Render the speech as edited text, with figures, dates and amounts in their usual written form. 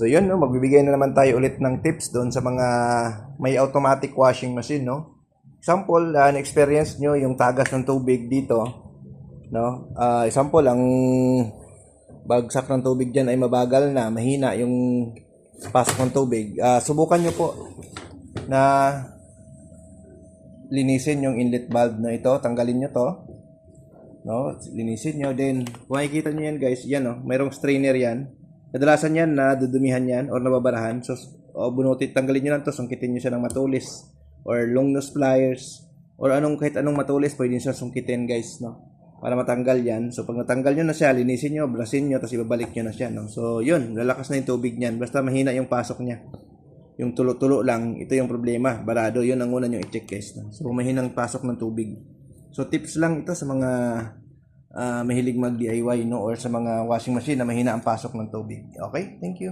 So yun, no, magbibigay na naman tayo ulit ng tips doon sa mga may automatic washing machine, no. Example, na-experience nyo yung tagas ng tubig dito, no. Example, ang bagsak ng tubig dyan ay mabagal na, mahina yung pasok ng tubig. Subukan nyo po na linisin yung inlet valve na ito, tanggalin nyo to, no, linisin nyo. Then kung makikita nyo yan guys, yan, no, mayroong strainer yan. Kadalasan yan na dudumihan yan or nababarahan. So bunutin, tanggalin nyo lang to, sungkitin nyo siya ng matulis or long nose pliers or kahit anong matulis, pwede nyo siya sungkitin guys, no, para matanggal yan. So pag natanggal nyo na siya, linisin nyo, brasin nyo, tapos ibabalik nyo na siya, no. So yun, lalakas na yung tubig nyan, basta mahina yung pasok niya. Yung tulo-tulo lang, ito yung problema, barado. Yun ang una nyo i-check guys, no? So mahinang pasok ng tubig. So tips lang ito sa mga mahilig mag DIY, no, or sa mga washing machine na mahina ang pasok ng tubig. Okay, thank you.